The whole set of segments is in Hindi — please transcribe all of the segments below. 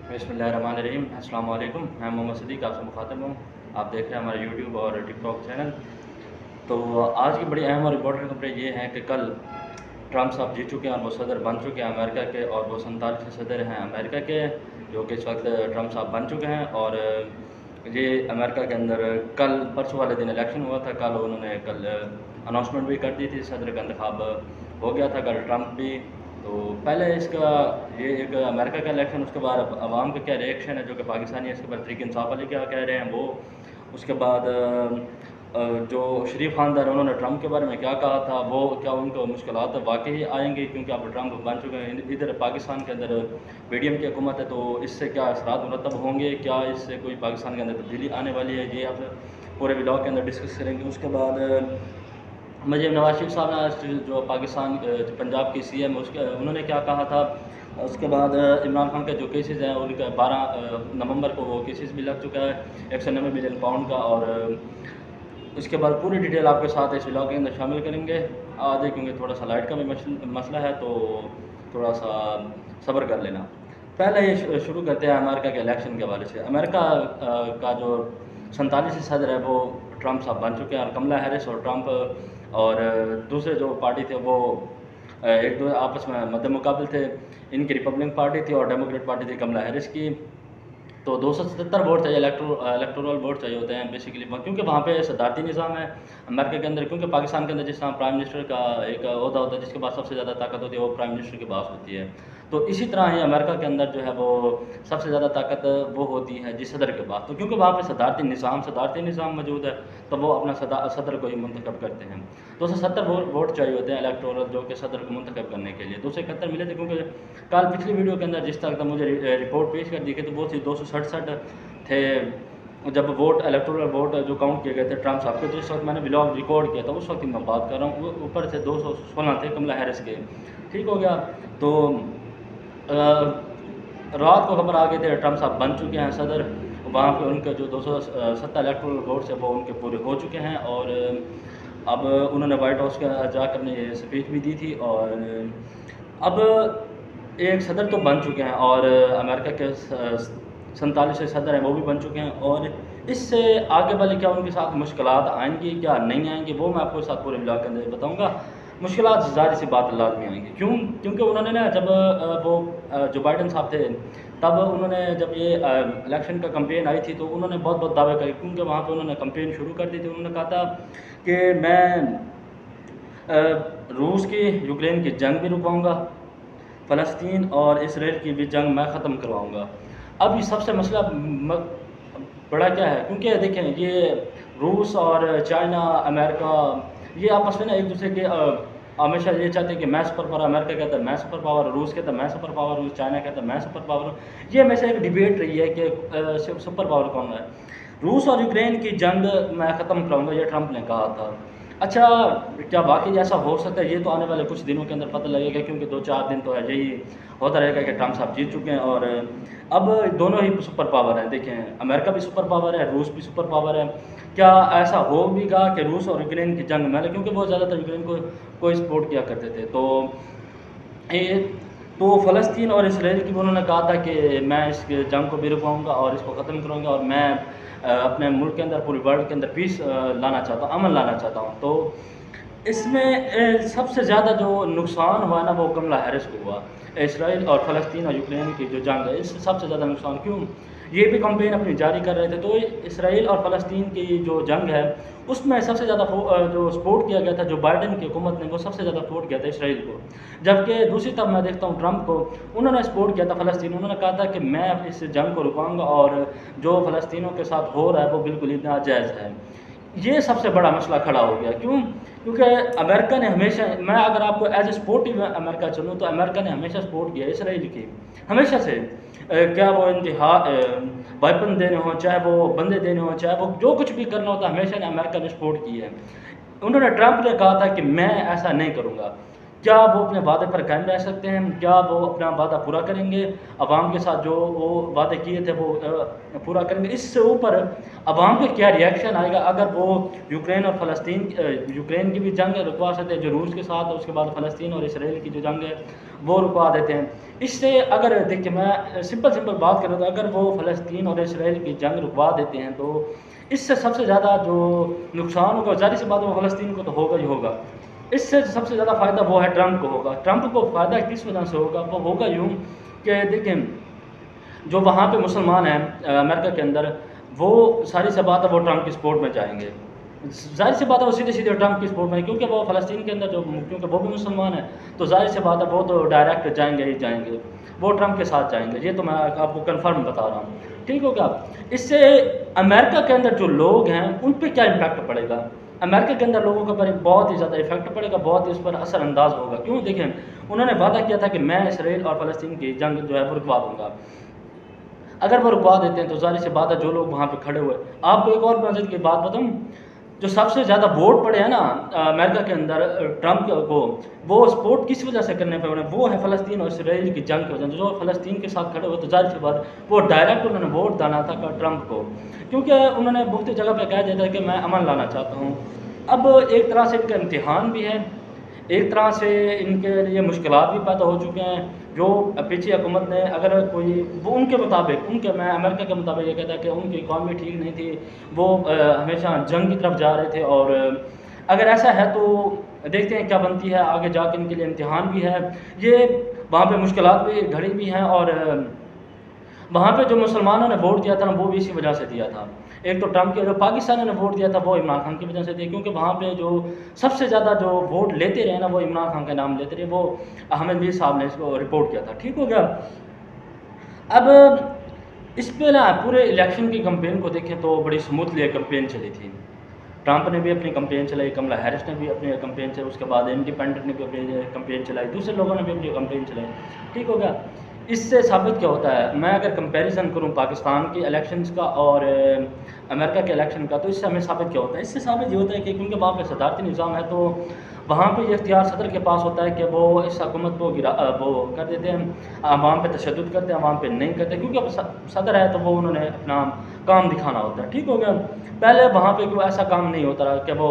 बिस्मिल्लाहिर्रहमानिर्रहीम। अस्सलाम वालेकुम। मैं मोहम्मद सदीक आपसे मुखातिब हूँ। आप देख रहे हैं हमारा यूट्यूब और टिकटॉक चैनल। तो आज की बड़ी अहम और इम्पोर्टेंट खबरें ये हैं कि कल ट्रंप साहब जीत चुके हैं और वो सदर बन चुके हैं अमेरिका के, और वो 47 सदर हैं अमेरिका के, जो कि इस वक्त ट्रंप साहब बन चुके हैं। और ये अमेरिका के अंदर कल परसों वाले दिन इलेक्शन हुआ था। कल उन्होंने अनाउंसमेंट भी कर दी थी, सदर का इंतखाब हो गया था कल ट्रंप भी। तो पहले इसका ये एक अमेरिका का इलेक्शन, उसके बाद अवाम का क्या रिएक्शन है, जो कि पाकिस्तानी इसके बाद तहरीक इंसाफ वाले क्या कह रहे हैं वो। उसके बाद जो शरीफ खानदार है उन्होंने ट्रंप के बारे में क्या कहा था, वो क्या उनको मुश्किलात वाकई आएंगी क्योंकि अब ट्रंप बन चुके हैं। इधर पाकिस्तान के अंदर पीडीएम की हुकूमत है, तो इससे क्या असरात मुरतब होंगे, क्या इससे कोई पाकिस्तान के अंदर तब्दीली आने वाली है, ये आप पूरे व्लॉग के अंदर डिस्कस करेंगे। उसके बाद मुझे नवाज शरीफ साहब ने जो पाकिस्तान पंजाब की सीएम उसके उन्होंने क्या कहा था। उसके बाद इमरान खान के जो केसेस हैं उनका 12 नवंबर को वो केसेस भी लग चुका है 190 मिलियन पाउंड का। और उसके बाद पूरी डिटेल आपके साथ इस व्लॉग के अंदर शामिल करेंगे आज, क्योंकि थोड़ा सा लाइट का भी मसला है, तो थोड़ा सा सब्र कर लेना। पहले ये शुरू करते हैं अमेरिका के इलेक्शन के हवाले से। अमेरिका का जो 47 सदर है वो ट्रंप साहब बन चुके हैं, और कमला हैरिस और ट्रंप और दूसरे जो पार्टी थे वो एक दो आपस में मद्दे मुकाबले थे। इनकी रिपब्लिकन पार्टी थी और डेमोक्रेट पार्टी थी कमला हैरिस की। तो 277 वोट चाहिए, इलेक्टोरल वोट चाहिए होते हैं बेसिकली, क्योंकि वहाँ पे सदारती निज़ाम है अमेरिका के अंदर। क्योंकि पाकिस्तान के अंदर जिस तरह प्राइम मिनिस्टर का एक ओहदा होता है, जिसके पास सबसे ज़्यादा ताकत होती है वो प्राइम मिनिस्टर के पास होती है। तो इसी तरह ही अमेरिका के अंदर जो है वो सबसे ज़्यादा ताकत वो होती है जिस सदर के पास। तो क्योंकि वहाँ पे सदारती निज़ाम मौजूद है, तो वो अपना सदर को ही मुंतखब करते हैं। 270 वोट चाहिए होते हैं इलेक्टोरल, जो कि सदर को मुंतखब करने के लिए 271 मिले थे। क्योंकि कल पिछली वीडियो के अंदर जिस तरह मुझे रिपोर्ट पेश कर दी गई, तो वो थी 267 थे जब वोट इलेक्टोरल वोट जो काउंट किए गए थे ट्रंप साहब के। तो इस वक्त मैंने व्लॉग रिकॉर्ड किया था, उस वक्त मैं बात कर रहा हूँ, ऊपर से 216 थे कमला हैरिस के। ठीक हो गया। तो रात को खबर आ गई थी ट्रंप साहब बन चुके हैं सदर। वहाँ पे उनके जो 270 इलेक्टोरल वोट्स है वो उनके पूरे हो चुके हैं। और अब उन्होंने वाइट हाउस का जाकर अपनी स्पीच भी दी थी। और अब एक सदर तो बन चुके हैं, और अमेरिका के 47 सदर हैं वो भी बन चुके हैं। और इससे आगे वाले क्या उनके साथ मुश्किलात आएंगी क्या नहीं आएंगी, वो मैं आपको साथ पूरे ब्लॉग के अंदर बताऊंगा। मुश्किलात ज़ाहिर सी बात लाजमी आएंगी, क्योंकि उन्होंने ना जब वो जो बाइडन साहब थे, तब उन्होंने जब ये इलेक्शन का कैंपेन आई थी, तो उन्होंने बहुत बहुत दावे करे, क्योंकि वहाँ पे उन्होंने कैंपेन शुरू कर दी थी। उन्होंने कहा था कि मैं रूस की यूक्रेन की जंग भी रुकवाऊँगा, फ़लस्तीन और इसराइल की भी जंग मैं ख़त्म करवाऊँगा। अब ये सबसे मसला बड़ा क्या है, क्योंकि देखें ये रूस और चाइना अमेरिका ये आपस में ना एक दूसरे के हमेशा ये चाहते हैं कि मैं सुपर पावर, अमेरिका कहता है मैं सुपर पावर, रूस कहता है मैं सुपर पावर हूँ, चाइना कहता है मैं सुपर पावर हूँ। ये हमेशा एक डिबेट रही है कि सुपर पावर कौन है। रूस और यूक्रेन की जंग मैं ख़त्म कराऊँगा, ये ट्रंप ने कहा था। अच्छा, क्या वाकई ऐसा हो सकता है, ये तो आने वाले कुछ दिनों के अंदर पता लगेगा, क्योंकि 2-4 दिन तो है यही होता रहेगा कि ट्रंप साहब जीत चुके हैं। और अब दोनों ही सुपर पावर हैं। देखें, अमेरिका भी सुपर पावर है, रूस भी सुपर पावर है। क्या ऐसा हो भी गा कि रूस और यूक्रेन की जंग में, क्योंकि वो ज़्यादातर यूक्रेन को सपोर्ट किया करते थे, तो फ़लस्तीन और इसराइल की उन्होंने कहा था कि मैं इस जंग को भी रुकवाऊँगा और इसको ख़त्म करूँगा, और मैं अपने मुल्क के अंदर, पूरे वर्ल्ड के अंदर पीस लाना चाहता हूँ, अमन लाना चाहता हूँ। तो इसमें सबसे ज़्यादा जो नुकसान हुआ ना वो कमला हैरिस को हुआ। इसराइल और फ़लस्तीन और यूक्रेन की जो जंग है, इससे सबसे ज़्यादा नुकसान क्यों, ये भी कैंपेन अपनी जारी कर रहे थे। तो इसराइल और फ़लस्तीन की जो जंग है उसमें सबसे ज़्यादा जो सपोर्ट किया गया था, जो बाइडन की हुकूमत ने वो सबसे ज़्यादा सपोर्ट किया था इसराइल को। जबकि दूसरी तरफ मैं देखता हूँ ट्रंप को, उन्होंने सपोर्ट किया था फ़लस्तीन। उन्होंने कहा था कि मैं इस जंग को रुकाऊँगा, और जो फ़लस्तीनों के साथ हो रहा है वो बिल्कुल ही नाजायज़ है। ये सबसे बड़ा मसला खड़ा हो गया। क्यों? क्योंकि अमेरिका ने हमेशा, मैं अगर आपको एज ए स्पोर्टिव अमेरिका चलूँ, तो अमेरिका ने हमेशा सपोर्ट किया इसराइल की, हमेशा से। क्या वो इंतहा वेपन देने हों, चाहे वो बंदे देने हों, चाहे वो जो कुछ भी करना होता, हमेशा ने अमेरिका ने सपोर्ट की है। उन्होंने ट्रंप ने कहा था कि मैं ऐसा नहीं करूँगा। क्या वो अपने वादे पर कायम रह सकते हैं? क्या वो अपना वादा पूरा करेंगे? अवाम के साथ जो वो वादे किए थे वो पूरा करेंगे? इससे ऊपर अवाम का क्या रिएक्शन आएगा अगर वो यूक्रेन और फ़लस्तीन, यूक्रेन की भी जंग रुकवा सकते हैं जो रूस के साथ, उसके बाद फ़लस्तीन और इसराइल की जो जंग है वो रुकवा देते हैं। इससे अगर देखिए मैं सिंपल बात करूँ तो अगर वो फ़लस्तीन और इसराइल की जंग रुकवा देते हैं तो इससे सबसे ज़्यादा जो नुकसान होगा, ज़ाहिर-सी बात है वो फ़लस्तीन को तो होगा ही होगा। इससे सबसे ज़्यादा फ़ायदा वो है ट्रंप को होगा। ट्रंप को फ़ायदा किस वजह से होगा? वो होगा यूँ कि देखें जो वहाँ पे मुसलमान हैं अमेरिका के अंदर, वो सारी सी बात है वो ट्रंप की सपोर्ट में जाएँगे। ज़ाहिर-सी बात है वो सीधे-सीधे ट्रंप की सपोर्ट में, क्योंकि वो फ़लस्तीन के अंदर जो क्योंकि वो भी मुसलमान हैं, तो ज़ाहिर-सी बात है वो तो डायरेक्ट जाएँगे ही जाएँगे। वो ट्रंप के साथ जाएँगे, ये तो मैं आपको कन्फर्म बता रहा हूँ। ठीक हो गया? इससे अमेरिका के अंदर जो लोग हैं, उन पे क्या इम्पैक्ट पड़ेगा? अमेरिका के अंदर लोगों के ऊपर बहुत ही ज़्यादा इफ़ेक्ट पड़ेगा, बहुत ही उस पर असरअंदाज़ होगा। क्यों? देखें, उन्होंने वादा किया था कि मैं इसराइल और फ़लस्तीन की जंग जो है वो रुकवा दूँगा। अगर वो रुकवा देते हैं तो ज़ाहिर-सी बात है जो लोग वहाँ पे खड़े हुए, आपको एक और मज़े की बात बताऊँ, जो सबसे ज़्यादा वोट पड़े हैं ना अमेरिका के अंदर ट्रंप को, वो सपोर्ट किस वजह से करने पे, वो है फ़लस्तीन और इसराइल की जंग की वजह से। जो फ़लस्तीन के साथ खड़े हुए तो ज़ाहिर-सी बात है वो डायरेक्ट उन्होंने वोट डाला था ट्रंप को, क्योंकि उन्होंने मुख्तलिफ जगह पे कह दिया था कि मैं अमन लाना चाहता हूँ। अब एक तरह से इनका इम्तिहान भी है, एक तरह से इनके लिए मुश्किलात भी पैदा हो चुके हैं। जो पीछे हुकूमत ने अगर कोई वो उनके मुताबिक मैं अमेरिका के मुताबिक ये कहता है कि उनकी इकॉनमी ठीक नहीं थी, वो हमेशा जंग की तरफ जा रहे थे, और अगर ऐसा है तो देखते हैं क्या बनती है आगे जाके, इनके लिए इम्तिहान भी है। ये वहाँ पे मुश्किलात भी घड़ी भी हैं, और वहाँ पे जो मुसलमानों ने वोट दिया था ना वो भी इसी वजह से दिया था। एक तो ट्रंप के, जो पाकिस्तानियों ने वोट दिया था वो इमरान खान की वजह से दिया, क्योंकि वहाँ पे जो सबसे ज़्यादा जो वोट लेते रहे ना वो इमरान खान का नाम लेते रहे, वो अहमद मीर साहब ने इसको रिपोर्ट किया था। ठीक हो गया? अब इस पे ना पूरे इलेक्शन की कैंपेन को देखें तो बड़ी स्मूथली कैंपेन चली थी। ट्रंप ने भी अपनी कैंपेन चलाई, कमला हैरिस ने भी अपनी कैंपेन चलाई, उसके बाद इंडिपेंडेंट ने भी अपनी कैंपेन चलाई, दूसरे लोगों ने भी अपनी कैंपेन चलाई। ठीक हो गया? इससे साबित क्या होता है, मैं अगर कंपैरिजन करूं पाकिस्तान के इलेक्शंस का और अमेरिका के इलेक्शन का, तो इससे हमें साबित क्या होता है? इससे साबित ये होता है कि क्योंकि वहाँ पे सदारती निज़ाम है, तो वहाँ पे ये इख्तियार सदर के पास होता है कि वो इस हुकूमत को वो कर देते हैं, आवाम पे तशद्दुद करते हैं, आवाम पे नहीं करते, क्योंकि अब सदर है तो वो उन्होंने अपना काम दिखाना होता है। ठीक हो गया? पहले वहाँ पे कोई ऐसा काम नहीं होता रहा कि वो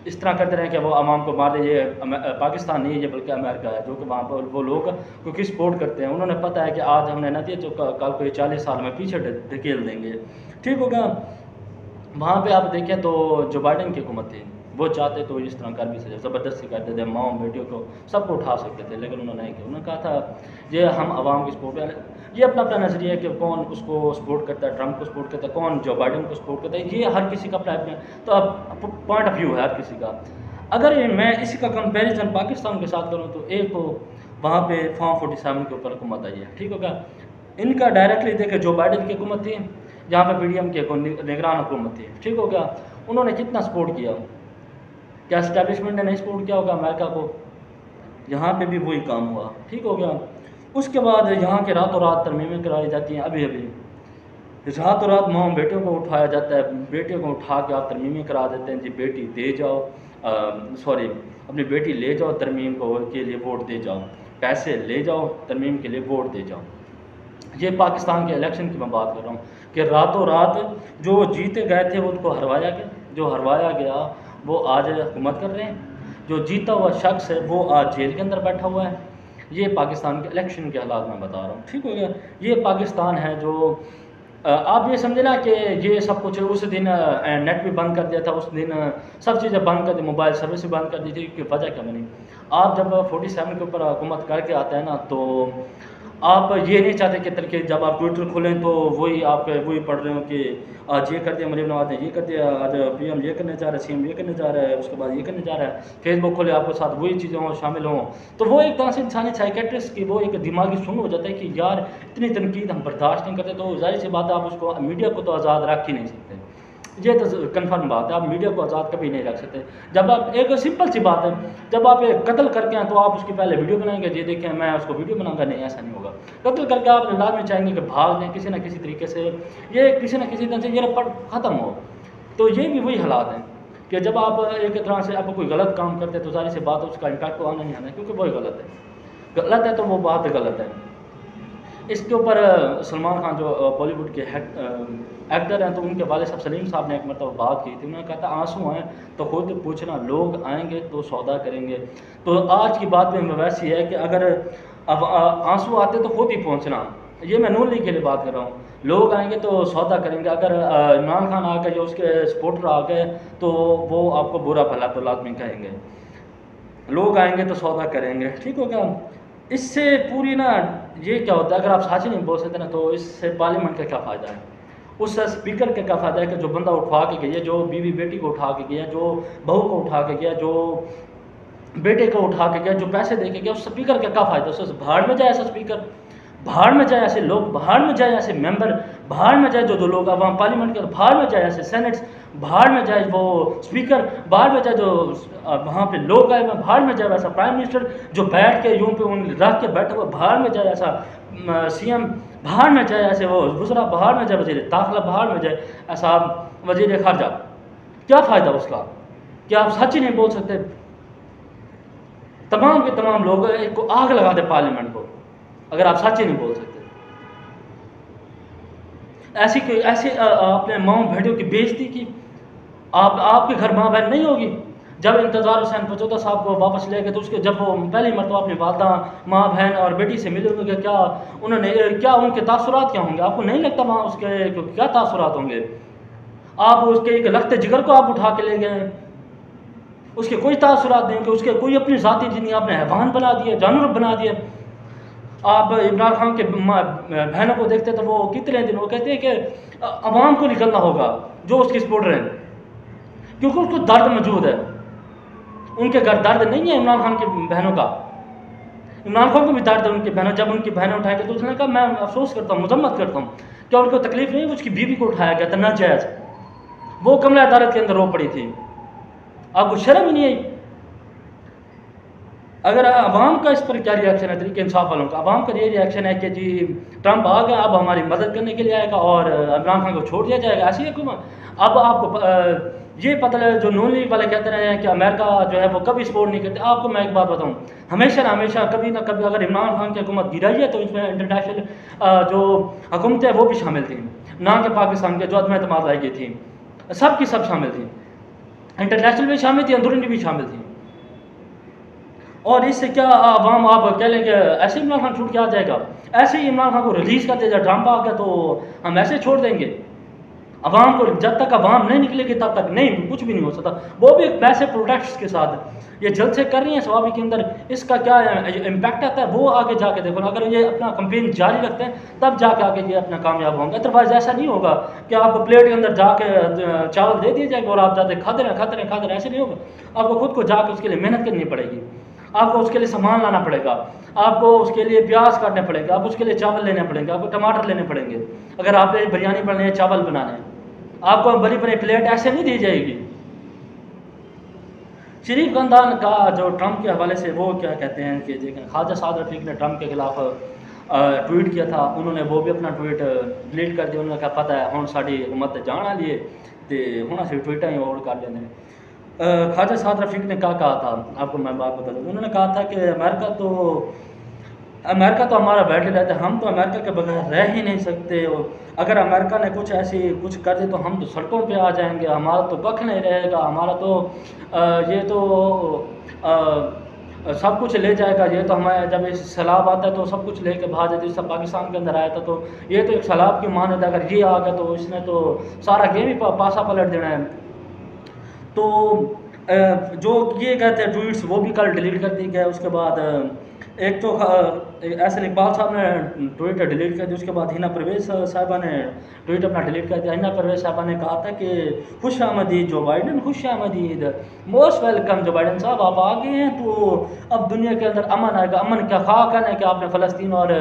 इस तरह करते रहे कि वो आवाम को मार दे। ये पाकिस्तान नहीं है ये, बल्कि अमेरिका है, जो कि वहाँ पर वो लोग क्योंकि सपोर्ट करते हैं, उन्होंने पता है कि आज हमने न दिए तो कल को ये 40 साल में पीछे धकेल देंगे। ठीक होगा? वहाँ पे आप देखें तो जो बाइडेन की हुकूमत थी, वो चाहते तो इस तरह कर भी सकते, ज़बरदस्ती करते थे, माओ बेटियों को सबको उठा सकते थे, लेकिन उन्होंने नहीं किया। उन्होंने कहा था ये हम आवाम की सपोर्ट में, ये अपना अपना नज़रिया है कि कौन उसको सपोर्ट करता है, ट्रंप को सपोर्ट करता है, कौन जो बाइडेन को सपोर्ट करता है, ये हर किसी का अपना तो अब पॉइंट ऑफ व्यू है हर किसी का। अगर मैं इसी का कंपेरिजन पाकिस्तान के साथ करूँ तो एक तो वहाँ पे फॉर्म 47 के ऊपर हुकूमत आई है। ठीक होगा? इनका डायरेक्टली देखे जो बाइडेन की हुकूमत थी, जहाँ पे पीडीएम की निगरान हुकूमत थी। ठीक हो गया? उन्होंने कितना सपोर्ट किया? क्या एस्टैब्लिशमेंट ने नहीं सपोर्ट किया होगा अमेरिका को? यहाँ पे भी वही काम हुआ। ठीक हो गया? उसके बाद यहाँ के रातों रात तरमीमें कराई जाती हैं, अभी अभी रातों रात माँ बेटियों को उठाया जाता है, बेटियों को उठा के आप तरमीमें करा देते हैं, जी बेटी दे जाओ, सॉरी अपनी बेटी ले जाओ, तरमीम को के लिए वोट दे जाओ, पैसे ले जाओ, तरमीम के लिए वोट दे जाओ। ये पाकिस्तान के इलेक्शन की मैं बात कर रहा हूँ कि रातों रात जो जीते गए थे उनको हरवाया गया, जो हरवाया गया वो आज हुकूमत कर रहे हैं, जो जीता हुआ शख्स है वो आज जेल के अंदर बैठा हुआ है। ये पाकिस्तान के इलेक्शन के हालात मैं बता रहा हूँ। ठीक हो गया? ये पाकिस्तान है जो आप ये समझे ना कि ये सब कुछ उस दिन नेट भी बंद कर दिया था, उस दिन सब चीज़ें बंद कर दी, मोबाइल सर्विस भी बंद कर दी थी, कि वजह क्या बनी? आप जब 47 के ऊपर हुकूमत करके आते हैं ना, तो आप ये नहीं चाहते कि तरीके जब आप ट्विटर खोलें तो वही आप वही पढ़ रहे हो कि आज ये कर दिया मरीम नवाज ने, ये कर दिया, आज पीएम ये करने जा रहा है, सीएम ये करने जा रहा है, उसके बाद ये करने जा रहा है, फेसबुक खोले आपके साथ वही चीज़ें हों, शामिल हों, तो वो एक तरह से इंसानी साइकेट्रिस्ट की वो एक दिमागी सुन हो जाता है कि यार इतनी तनकीद हम बर्दाश्त नहीं करते। तो जाहिर सी बात है आप उसको मीडिया को तो आज़ाद रख ही नहीं सकते, ये तो कन्फर्म बात है, आप मीडिया को आज़ाद कभी नहीं रख सकते। जब आप एक सिंपल सी बात है, जब आप एक कत्ल करके हैं तो आप उसकी पहले वीडियो बनाएंगे, ये देखें मैं उसको वीडियो बनाऊंगा, नहीं ऐसा नहीं होगा। कत्ल करके आप लाजमी चाहेंगे कि भाग जाएँ किसी न किसी तरीके से, ये किसी न किसी तरह से ये रपट ख़त्म हो। तो ये भी वही हालात हैं कि जब आप एक तरह से आप कोई गलत काम करते हैं तो सारी सी बात है उसका इम्पैक्ट तो आना ही आना है, क्योंकि वही गलत है तो वो बात गलत है। इसके ऊपर सलमान खान जो बॉलीवुड के एक्टर हैं, तो उनके वाले साहब सलीम साहब ने एक मरतबा बात की थी, उन्होंने कहा था आंसू आएँ तो खुद पूछना, लोग आएंगे तो सौदा करेंगे। तो आज की बात में वैसी है कि अगर अब आंसू आते तो खुद ही पहुंचना। ये मैं नून लीग के लिए बात कर रहा हूँ। लोग आएंगे तो सौदा करेंगे। अगर इमरान खान आकर, जो उसके सपोर्टर आ गए, तो वो आपको बुरा भला तो लाजमी कहेंगे। लोग आएंगे तो सौदा करेंगे, ठीक हो गया। इससे पूरी ना, ये क्या होता है, अगर आप सच नहीं बोल सकते ना, तो इससे पार्लियामेंट का क्या फ़ायदा है? उस स्पीकर का क्या फ़ायदा है कि जो बंदा उठा के गया, जो बीवी बेटी को उठा के गया, जो बहू को उठा के गया, जो बेटे को उठा के गया, जो पैसे दे के गया, उस स्पीकर का क्या फ़ायदा? उससे भाड़ में जाए ऐसा स्पीकर, भाड़ में जाए ऐसे लोग, भाड़ में जाए ऐसे मेंबर, भाड़ में जाए जो लोग अवाम पार्लियामेंट के, भाड़ में जाए ऐसे सेनेट्स, भाड़ में जाए वो स्पीकर, भाड़ में जाए जो वहाँ पे लोग आए हुए, भाड़ में जाए वैसा प्राइम मिनिस्टर जो बैठ के यूं पे उन रख के बैठा हुआ, भाड़ में जाए ऐसा सीएम, भाड़ में जाए ऐसे वो वज़रा, भाड़ में जाए वज़ीर दाखिला, भाड़ में जाए ऐसा वज़ीर खारजा। क्या फ़ायदा उसका? क्या आप सच ही नहीं बोल सकते? तमाम के तमाम लोग एक को आग लगा दे पार्लियामेंट को, अगर आप सच ही नहीं बोल सकते। ऐसी कोई ऐसे आपने माँ भेड़ियों की बेइज्जती की। आपके घर माँ बहन नहीं होगी? जब इंतज़ार हुसैन पचौदा साहब को वापस ले गए, तो उसके जब वो पहली मरतबा अपनी वालदा, माँ बहन और बेटी से मिले होंगे, क्या उन्होंने, क्या उनके तासुरात क्या होंगे? आपको नहीं लगता वहाँ उसके क्या तासुरात होंगे? आप उसके एक लखते जिगर को आप उठा के ले गए, उसके कोई तासुरात नहीं होंगे, उसके कोई अपनी ज़ाती जिंदगी आपने हैवान बना दिया, जानवर बना दिया। आप इमरान खान के बहनों को देखते तो वो कितने दिन वो कहते हैं कि अवाम को निकलना होगा जो उसके सपोर्टर हैं, क्योंकि उसको दर्द मौजूद है। उनके घर दर्द नहीं है इमरान खान की बहनों का। इमरान खान को भी दर्द है उनकी बहनों, जब उनकी बहनें उठाएंगे तो उसने कहा मैं अफसोस करता हूँ, मजम्मत करता हूँ, क्या उनको तकलीफ नहीं? उसकी बीवी को उठाया गया था नाजायज़, वो कमला अदालत के अंदर रो पड़ी थी। आपको शर्म ही नहीं आई? अगर आवाम का इस पर क्या रिएक्शन है, तरीके इंसाफ वालों का? आवाम का ये रिएक्शन है कि जी ट्रंप आ गया, अब हमारी मदद करने के लिए आएगा और इमरान खान को छोड़ दिया जाएगा, ऐसी हुकूमत। अब आपको ये पता लगा, जो नून लीग वाले कहते रहे हैं कि अमेरिका जो है वो कभी सपोर्ट नहीं करते। आपको मैं एक बात बताऊँ, हमेशा ना हमेशा कभी ना कभी अगर इमरान खान की हुकूमत गिराई है तो इसमें इंटरनेशनल जो हुकूमतें हैं वो भी शामिल थी, ना कि पाकिस्तान के जो अदम एतमाद लाई गई थी, सब की सब शामिल थी। इंटरनेशनल भी शामिल थी, अंदरूनी भी शामिल थी। और इससे क्या आवाम, आप कह लेंगे ऐसे इमरान खान छूट के आ जाएगा, ऐसे ही इमरान खान को रिलीज़ कर दिया, ट्रंप आ गया तो हम ऐसे छोड़ देंगे अवाम को? जब तक अवाम नहीं निकलेगी तब तक नहीं, कुछ भी नहीं हो सकता। वो भी एक पैसे प्रोटेक्ट्स के साथ ये जल्द से कर रही हैं स्वाभाविक के अंदर, इसका क्या इम्पैक्ट आता है वो आगे जाके देखो। अगर ये अपना कंपेन जारी रखते हैं तब जाके आगे ये अपना कामयाब होंगे, अदरवाइज ऐसा नहीं होगा कि आपको प्लेट के अंदर जाके चावल दे दिए जाएंगे और आप जाते खाते रहे, ऐसे नहीं होगा। आपको खुद को जाके उसके लिए मेहनत करनी पड़ेगी, आपको उसके लिए सामान लाना पड़ेगा, आपको उसके लिए प्याज काटने पड़ेंगे, आप उसके लिए चावल लेने पड़ेंगे, आपको टमाटर लेने पड़ेंगे। अगर आप बिरयानी बनानी है, चावल बनाने हैं, आपको बड़ी बड़ी प्लेट ऐसे नहीं दी जाएगी। शरीफ खानदान का जो ट्रंप के हवाले से वो क्या कहते हैं कि देखें, ख्वाजा साद रफीक ने ट्रंप के खिलाफ ट्वीट किया था, उन्होंने वो भी अपना ट्वीट डिलीट कर दिया। उन्होंने कहा पता है हुण साडी हुकूमत जान आ लिए तो हुण असीं ट्वीटां ही होल्ड कर लेंगे। ख्वाजा साद रफीक ने क्या कहा था, आपको मैं बात बता दूँ। उन्होंने कहा था कि अमेरिका तो हमारा बैठे रहता है, हम तो अमेरिका के बगैर रह ही नहीं सकते। अगर अमेरिका ने कुछ कर दे तो हम तो सड़कों पे आ जाएंगे, हमारा तो कख नहीं रहेगा, हमारा तो ये तो सब कुछ ले जाएगा। ये तो हमारे जब इस सैलाब आता है तो सब कुछ लेके भाग जाते, सब पाकिस्तान के अंदर आया था तो ये तो एक सैलाब की मानद है, अगर ये आ गया तो इसने तो सारा गेम ही पासा पलट देना है। तो जो ये कहते हैं ट्वीट्स वो भी कल डिलीट कर दी गए। उसके बाद एक तो एहसन इकबाल साहब ने ट्वीट डिलीट कर दी, उसके बाद हिना परवेज़ साहिबा ने ट्वीट अपना डिलीट कर दिया। हिना परवेज़ साहिबा ने कहा था कि खुश आमदीद जो बाइडन, खुश आमदीद, मोस्ट वेलकम जो बाइडन साहब, आप आ गए हैं तो अब दुनिया के अंदर अमन आएगा। अमन क्या खाक है कि आपने फ़लस्तीन और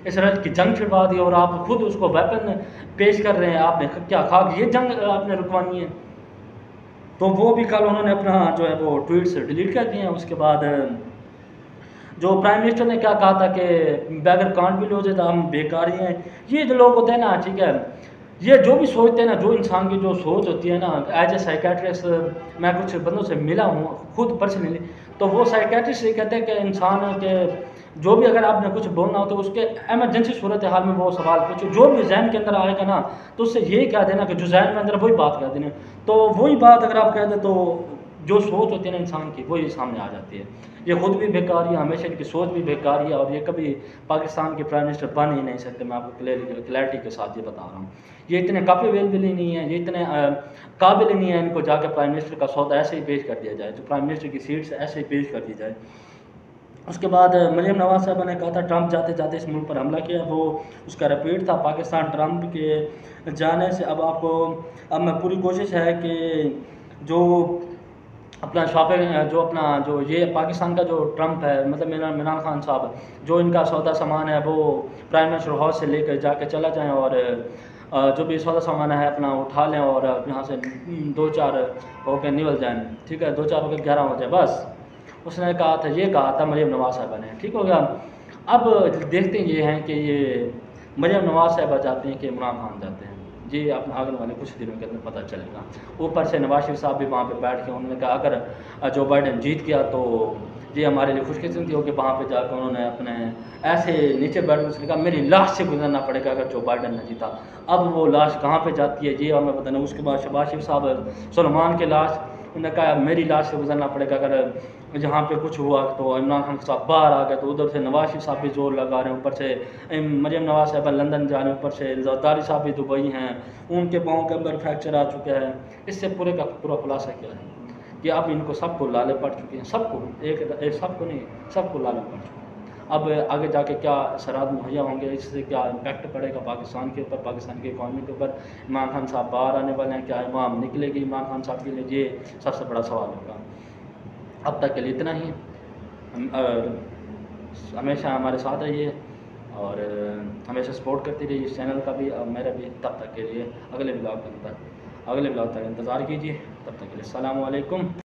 इसराइल की जंग छिड़वा दी और आप खुद उसको वेपन पेश कर रहे हैं, आपने क्या खाक ये जंग आपने रुकवानी है। तो वो भी कल उन्होंने अपना जो है वो ट्वीट्स डिलीट कर दिए हैं। उसके बाद जो प्राइम मिनिस्टर ने क्या कहा था कि बैगर कांट भी लो जाता, हम बेकार ही हैं। ये जो लोग होते हैं ना, ठीक है, ये जो भी सोचते हैं ना, जो इंसान की जो सोच होती है ना, एज ए साइकेट्रिस्ट मैं कुछ बंदों से मिला हूँ खुद पर्सनली, तो वो साइकेट्रिस्ट ये कहते हैं कि इंसान के जो भी अगर आपने कुछ बोलना हो तो उसके एमरजेंसी सूरत हाल में वो सवाल पूछो, जो भी जहन के अंदर आएगा ना तो उससे ये कह देना कि जो जहन में अंदर वही बात कह देना। तो वही बात अगर आप कह दें तो जो सोच होती है ना इंसान की, वो ये सामने आ जाती है। ये ख़ुद भी बेकार है, हमेशा इनकी सोच भी बेकार है, और ये कभी पाकिस्तान के प्राइम मिनिस्टर बन ही नहीं सकते। मैं आपको क्लैरिटी के साथ ये बता रहा हूँ। ये इतने काबिल भी नहीं है, ये इतने काबिल ही नहीं है इनको जाकर प्राइम मिनिस्टर का सौदा ऐसे ही पेश कर दिया जाए, जो प्राइम मिनिस्टर की सीट से ऐसे ही पेश कर दी जाए। उसके बाद मरियम नवाज़ साहबा ने कहा था ट्रंप जाते जाते इस मुल्क पर हमला किया, वो उसका रिपीट था पाकिस्तान ट्रंप के जाने से। अब मैं पूरी कोशिश है कि जो अपना शॉपिंग जो ये पाकिस्तान का जो ट्रंप है, मतलब इमरान खान साहब, जो इनका सौदा सामान है वो प्राइम मिनिस्टर हाउस से लेकर जाके चला जाएँ, और जो भी सौदा सामान है अपना उठा लें, और यहाँ से 2-4 होकर निकल जाएँ, ठीक है, 2-4 होकर 11 हो जाए बस। उसने कहा था, ये कहा था मरियम नवाज़ साहबा ने, ठीक हो गया। अब देखते ये हैं कि ये मरियम नवाज़ साहबा जाते हैं कि इमरान खान जाते हैं, ये अपने आने वाले कुछ दिनों के अंदर पता चलेगा। ऊपर से नवाज शरीफ साहब भी वहाँ पे बैठ के उन्होंने कहा अगर जो बाइडन जीत गया तो ये हमारे लिए खुशकिस्मती हो कि वहाँ पे जाकर उन्होंने अपने ऐसे नीचे बैठ कर उसने कहा मेरी लाश से गुजरना पड़ेगा अगर जो बाइडन ने जीता। अब वो लाश कहाँ पे जाती है ये हमें पता नहीं। उसके बाद शहबाज शरीफ साहब सलमान के लाश, उन्होंने कहा मेरी लाश से गुजरना पड़ेगा अगर जहाँ पे कुछ हुआ तो। इमरान खान साहब बाहर आ गए तो उधर से नवाज शरीफ साहब भी जोर लगा रहे हैं, ऊपर से मरियम नवाज साहब लंदन जा रहे हैं, ऊपर से जरदारी साहब भी दुबई हैं, उनके पाँव के अंदर फ्रैक्चर आ चुका है। इससे पूरे का पूरा खुलासा क्या है कि अब इनको सबको लाले पड़ चुके हैं, सबको एक सबको नहीं, सबको लाले पड़ चुके हैं। अब आगे जाके क्या असरात मुहैया होंगे, इससे क्या इम्पैक्ट पड़ेगा पाकिस्तान के ऊपर, पाकिस्तान की इकॉनमी के ऊपर। इमरान खान साहब बाहर आने वाले हैं, क्या इमाम निकलेगी इमरान खान साहब के लिए, ये सबसे बड़ा सवाल होगा। अब तक के लिए इतना ही। हमेशा हमारे साथ रहिए और हमेशा सपोर्ट करती रहिए इस चैनल का भी और मेरा भी। तब तक के लिए अगले ब्लॉग तक इंतज़ार कीजिए। तब तक के लिए अस्सलाम वालेकुम।